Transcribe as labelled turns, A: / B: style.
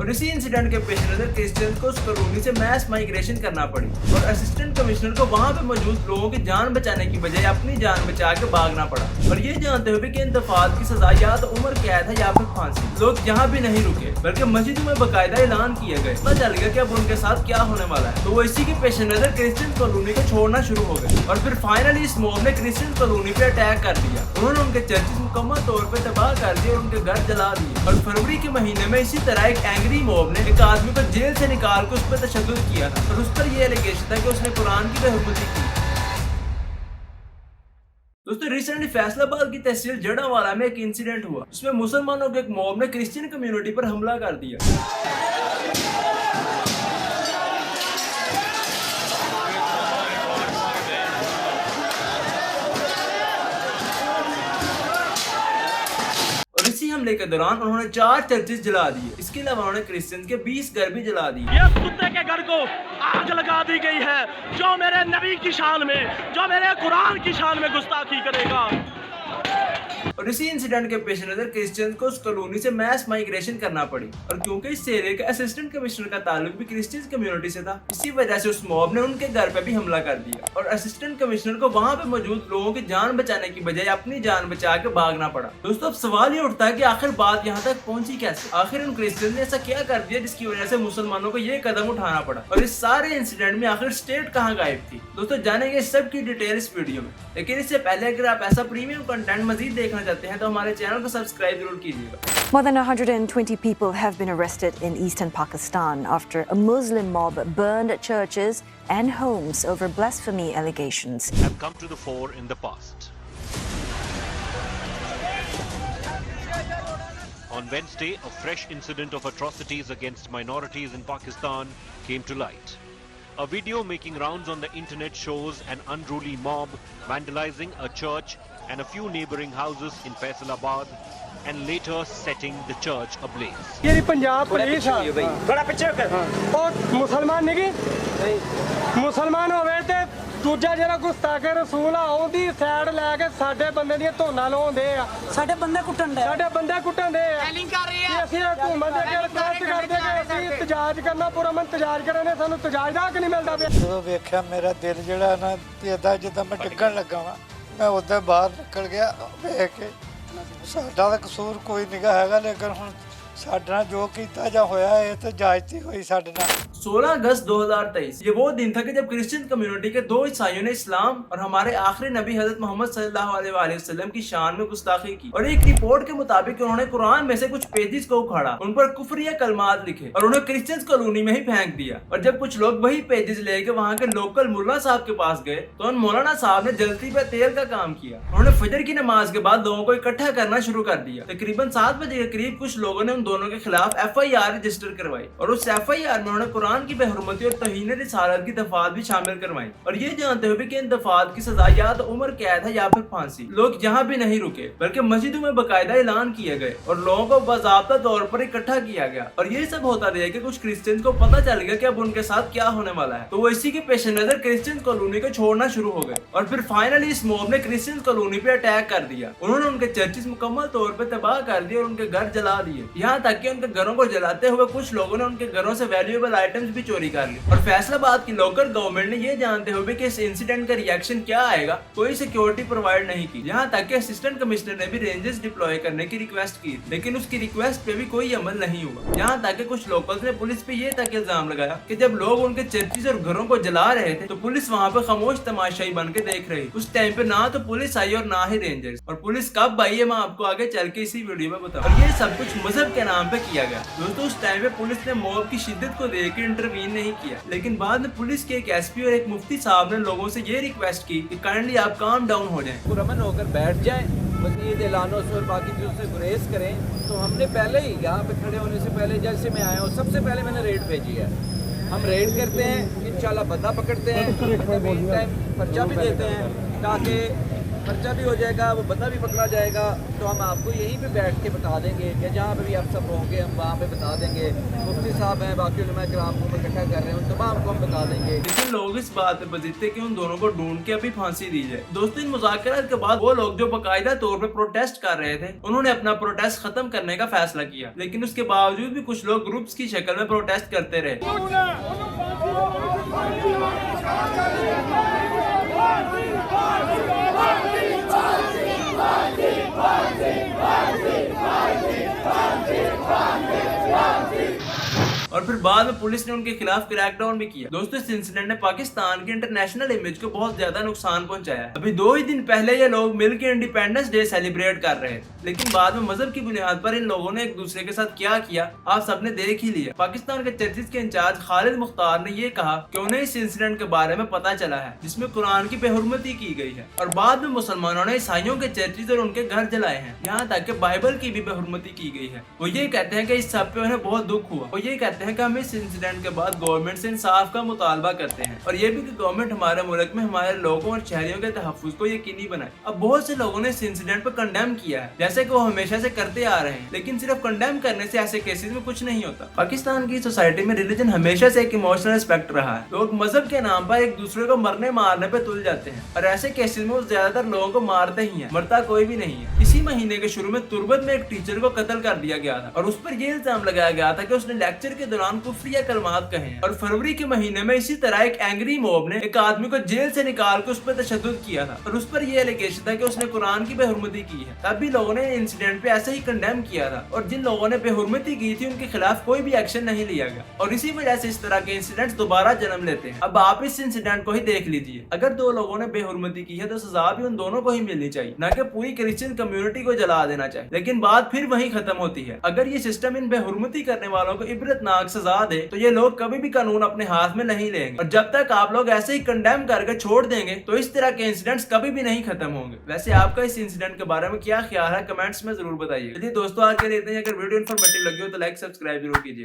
A: और इसी इंसिडेंट के पेश नजर क्रिश्चियन को उस कॉलोनी से मैस माइग्रेशन करना पड़ी और असिस्टेंट कमिश्नर को वहाँ पे मौजूद लोगों की जान बचाने की बजाय अपनी जान बचा के भागना पड़ा और ये जानते हुए कि इन दफात की सजा या तो उम्र कैद है या फिर फांसी। लोग यहाँ भी नहीं रुके बल्कि मस्जिदों में बाकायदा ऐलान किए गए। पता चल गया कि अब उनके साथ क्या होने वाला है, तो वो इसी के पेश नजर क्रिश्चियन कॉलोनी को छोड़ना शुरू हो गए और फिर फाइनली इस मॉब ने क्रिश्चियन कॉलोनी पे अटैक कर दिया। उन्होंने उनके चर्चेस मुकम्मल तौर पे तबाह कर दिए और उनके घर जला दिए। और फरवरी के महीने में इसी तरह एक एंग्री मॉब ने एक आदमी को जेल से निकाल कर उस पर तशद्दुद किया था और उस पर यह एलिगेशन था कि उसने कुरान की बेहुरमती की। दोस्तों रिसेंटली फैसलाबाद की तहसील जड़ावाला में एक इंसिडेंट हुआ, उसमें मुसलमानों के एक मॉब ने क्रिश्चियन कम्युनिटी पर हमला कर दिया। और इसी हमले के दौरान उन्होंने 4 चर्चेस जला दिए। इसके अलावा उन्होंने क्रिश्चियन के 20 घर भी जला दिए।
B: ये कुत्ते के घर को आग लगा दी गई है जो मेरे नबी की शान में, जो मेरे कुरान की शान में गुस्ताखी करेगा।
A: और इसी इंसिडेंट के पेश नजर क्रिश्चियन को उस कॉलोनी से मैस माइग्रेशन करना पड़ी और क्योंकि इस एरिया के असिस्टेंट कमिश्नर का ताल्लुक भी क्रिश्चियन कम्युनिटी से था, इसी वजह से उस मॉब ने उनके घर पे भी हमला कर दिया और असिस्टेंट कमिश्नर को वहाँ पे मौजूद लोगों की जान बचाने की बजाय अपनी जान बचा के भागना पड़ा। दोस्तों अब सवाल ये उठता है कि आखिर बात यहाँ तक पहुंची कैसे? आखिर उन क्रिश्चियन ने ऐसा क्या कर दिया जिसकी वजह से मुसलमानों को ये कदम उठाना पड़ा और इस सारे इंसिडेंट में आखिर स्टेट कहाँ गायब थी? दोस्तों जानेंगे सब की डिटेल इस वीडियो में, लेकिन इससे पहले अगर आप ऐसा प्रीमियम कंटेंट मजीद देखना चाहते हैं तो हमारे चैनल को सब्सक्राइब जरूर कीजिएगा।
C: More than 120 people have been arrested in eastern Pakistan after a Muslim mob burned churches and homes over blasphemy allegations.
D: Have come to the fore in the past. On Wednesday, a fresh incident of atrocities against minorities in Pakistan came to light. A video making rounds on the internet shows an unruly mob vandalizing a church and a few neighboring houses in Faisalabad and later setting the church ablaze.
E: ये Punjab police बड़ा पीछे और मुसलमान नहीं मुसलमान होवे ते दूजा जरा गुस्ताखे रसूल आ ओदी साइड लेके साडे बंदे दी धोना लाਉਂਦੇ ਆ ਸਾਡੇ ਬੰਦੇ ਕੁੱਟਣ ਦੇ ਐਲਿੰਗ ਕਰ ਰਹੇ ਆ ਅਸੀਂ ਹਕੂਮਤ ਦੇ ਅੱਗੇ ਰਿਕਵੈਸਟ ਕਰਦੇ ਕਿ ਅਸੀਂ ਇਤਜਾਜ ਕਰਨਾ ਪੂਰਾ ਮਨ ਇਤਜਾਜ ਕਰਨ ਨੇ ਸਾਨੂੰ ਇਤਜਾਜ ਦਾ ਹੱਕ ਨਹੀਂ ਮਿਲਦਾ ਪਿਆ।
F: ਜਦੋਂ ਵੇਖਿਆ ਮੇਰਾ ਦਿਲ ਜਿਹੜਾ ਨਾ ਇਦਾਂ ਜਿੱਦਾਂ ਮੈਂ ਡਿੱਗਣ ਲੱਗਾ ਵਾਂ, ਮੈਂ ਉੱਧਰ ਬਾਹਰ ਨਿਕਲ ਗਿਆ ਵੇਖ ਕੇ। ਸਾਡਾ ਤਾਂ ਕਸੂਰ ਕੋਈ ਨਹੀਂ ਹੈਗਾ, ਲੇਕਿਨ ਹੁਣ ਸਾਡੇ ਨਾਲ ਜੋ ਕੀਤਾ ਜਾਂ ਹੋਇਆ ਇਹ ਤਾਂ ਜਾਇਜ਼ ਹੋਈ ਸਾਡੇ ਨਾਲ।
A: 16 अगस्त 2023 ये वो दिन था कि जब क्रिश्चियन कम्युनिटी के 2 ईसाइयों ने इस्लाम और हमारे आखिरी नबी हजरत मोहम्मद सल्लल्लाहु अलैहि वसल्लम की शान में गुस्ताखी की और एक रिपोर्ट के मुताबिक उन्होंने कुरान में से कुछ पेजेस को उखाड़ा, उन पर कुफरिया कलमात लिखे और उन्हें क्रिश्चियन कॉलोनी में ही फेंक दिया। और जब कुछ लोग वही पेजेस लेके वहाँ के लोकल मुल्ला साहब के पास गए तो उन मौलाना साहब ने जलती पे तेल का काम किया। उन्होंने फजर की नमाज के बाद लोगों को इकट्ठा करना शुरू कर दिया। तकरीबन 7 बजे के करीब कुछ लोगों ने उन दोनों के खिलाफ FIR रजिस्टर करवाई और उस FIR में उन्होंने कुरान की बेहुरमती और तौहीन रिसालत की दफात भी शामिल करवाई और ये जानते हुए कि इन दफात की सजा या तो उम्र कैद है या फिर फांसी। लोग यहाँ भी नहीं रुके बल्कि मस्जिदों में बाकायदा ऐलान किए गए और लोगों को बाज़ाब्ता तौर पर इकट्ठा किया गया और ये सब होता रहा कि कुछ क्रिश्चियन को पता चल गया कि अब उनके साथ क्या होने वाला है, तो वो इसी के पेश नजर क्रिश्चियन कॉलोनी को छोड़ना शुरू हो गए और फिर फाइनली इस मॉब ने क्रिश्चियन कॉलोनी पे अटैक कर दिया। उन्होंने उनके चर्चेस मुकम्मल तौर पर तबाह कर दिए और उनके घर जला दिए, यहाँ तक कि उनके घरों को जलाते हुए कुछ लोगों ने उनके घरों से वैल्यूएबल आइटम्स भी चोरी कर ली। और फैसलाबाद की लोकल गवर्नमेंट ने ये जानते हुए कि इस इंसिडेंट का रिएक्शन क्या आएगा, कोई सिक्योरिटी प्रोवाइड नहीं की, यहाँ तक कि असिस्टेंट कमिश्नर ने भी रेंजर्स डिप्लॉय करने की रिक्वेस्ट की, लेकिन उसकी रिक्वेस्ट पे भी कोई अमल नहीं हुआ। यहाँ तक कि कुछ लोकल्स ने पुलिस पे ये तक इल्जाम लगाया कि जब लोग उनके चर्चेस और घरों को जला रहे थे तो पुलिस वहाँ पे खामोश तमाशाई बन के देख रही। उस टाइम पे ना तो पुलिस आई और ना ही रेंजर्स, और पुलिस कब आई है मैं आपको आगे चल के इसी वीडियो में बताऊँ। और ये सब कुछ मजहब के नाम पे किया गया। दोस्तों उस टाइम पे पुलिस ने मॉब की शिद्दत को देख के इंटरवीन नहीं किया, लेकिन बाद में पुलिस के एक SP और एक मुफ्ती साहब ने लोगों से ये रिक्वेस्ट की कि काइंडली आप काम डाउन हो जाएं,
G: पुरअमन होकर बैठ जाएं, मज़ीद ऐलानों से और बाकी चीज़ों से गुरेज करें। तो हमने पहले ही यहाँ पे खड़े होने से पहले जैसे मैं आया हूँ सबसे पहले मैंने रेड भेजी है। हम रेड करते हैं, इंशाल्लाह बंदा पकड़ते हैं, टाइम पर्चा भी देते हैं ताकि पर्चा भी हो जाएगा, वो बंदा भी पकड़ा जाएगा, तो हम आपको यहीं पे बैठ के बता देंगे कि जहाँ पे भी आप सब होंगे हम वहाँ पे बता देंगे। मुफ्ती साहब हैं, बाकी उलमा किराम को इकट्ठा कर रहे हैं, उन तमाम को हम बता देंगे।
A: लेकिन लोग इस बात पे बजीते कि उन दोनों को ढूंढ के अभी फांसी दी जाए। दोस्तों, इन मुज़ाकरात के बाद वो लोग जो बाकायदा तौर पे प्रोटेस्ट कर रहे थे, उन्होंने अपना प्रोटेस्ट खत्म करने का फैसला किया, लेकिन उसके बावजूद भी कुछ लोग ग्रुप्स की शक्ल में प्रोटेस्ट करते रहे। और फिर बाद में पुलिस ने उनके खिलाफ क्रैकडाउन भी किया। दोस्तों, इस इंसिडेंट ने पाकिस्तान की इंटरनेशनल इमेज को बहुत ज्यादा नुकसान पहुंचाया। अभी 2 ही दिन पहले ये लोग मिलकर इंडिपेंडेंस डे सेलिब्रेट कर रहे थे, लेकिन बाद में मजहब की बुनियाद पर इन लोगों ने एक दूसरे के साथ क्या किया आप सबने देख ही लिया। पाकिस्तान के चर्चिज के इंचार्ज खालिद मुख्तार ने ये कहा कि उन्हें इस इंसिडेंट के बारे में पता चला है जिसमें कुरान की बेहुरमती की गई है, और बाद में मुसलमानों ने ईसाइयों के चर्चिज और उनके घर जलाए हैं, यहाँ तक कि बाइबल की भी बेहुरमती की गई है। वो ये कहते हैं कि इस सब पे उन्हें बहुत दुख हुआ। वो ये कहते हैं कि हम इस इंसिडेंट के बाद गवर्नमेंट से इंसाफ का मुतालबा करते हैं, और ये भी कि गवर्नमेंट हमारे मुल्क में हमारे लोगों और शहरियों के तहफ्फुज़ को यकीनी बनाए। अब बहुत से लोगों ने इस इंसिडेंट पर कंडेम किया है, जैसे कि वो हमेशा से करते आ रहे हैं, लेकिन सिर्फ कंडेम करने से ऐसे केसेस में कुछ नहीं होता। पाकिस्तान की सोसाइटी में रिलीजन हमेशा से एक इमोशनल एस्पेक्ट रहा है। लोग मजहब के नाम पर एक दूसरे को मरने मारने पे तुल जाते हैं, और ऐसे केसेस में वो ज्यादातर लोगों को मारते ही हैं, मरता कोई भी नहीं है। इसी महीने के शुरू में तुर्बत में एक टीचर को कत्ल कर दिया गया था, और उस पर यह इल्जाम लगाया गया था कि उसने लेक्चर के दौरान कुफ्रिया कलमात कहे हैं। और फरवरी के महीने में इसी तरह एक एंग्री मॉब ने एक आदमी को जेल से निकाल के उस पर तशद्दुद किया था, और उस पर यह एलिगेशन था कि उसने कुरान की बेहुरमती की है। तब भी लोगों ने इंसिडेंट पे ऐसे ही कंडेम किया था, और जिन लोगों ने बेहुरमती की थी उनके खिलाफ कोई भी एक्शन नहीं लिया गया, और इसी वजह से इस तरह के इंसिडेंट्स दोबारा जन्म लेते हैं। अब आप इस इंसिडेंट को ही देख लीजिए, अगर 2 लोगों ने बेहुरमती की है तो सजा भी उन दोनों को ही मिलनी चाहिए, न कि पूरी क्रिश्चियन कम्युनिटी को जला देना चाहिए। लेकिन बात फिर वहीं खत्म होती है। अगर ये सिस्टम इन बेहुरमती करने वालों को इबरतनाक सजा दे तो ये लोग कभी भी कानून अपने हाथ में नहीं लेंगे, और जब तक आप लोग ऐसे ही कंडेम करके छोड़ देंगे तो इस तरह के इंसिडेंट्स कभी भी नहीं खत्म होंगे। वैसे आपका इस इंसिडेंट के बारे में क्या ख्याल है, कमेंट्स में जरूर बताइए। चलिए दोस्तों, आज के लिए इतना ही। अगर वीडियो इन्फॉर्मेटिव लगी हो तो लाइक सब्सक्राइब जरूर कीजिए।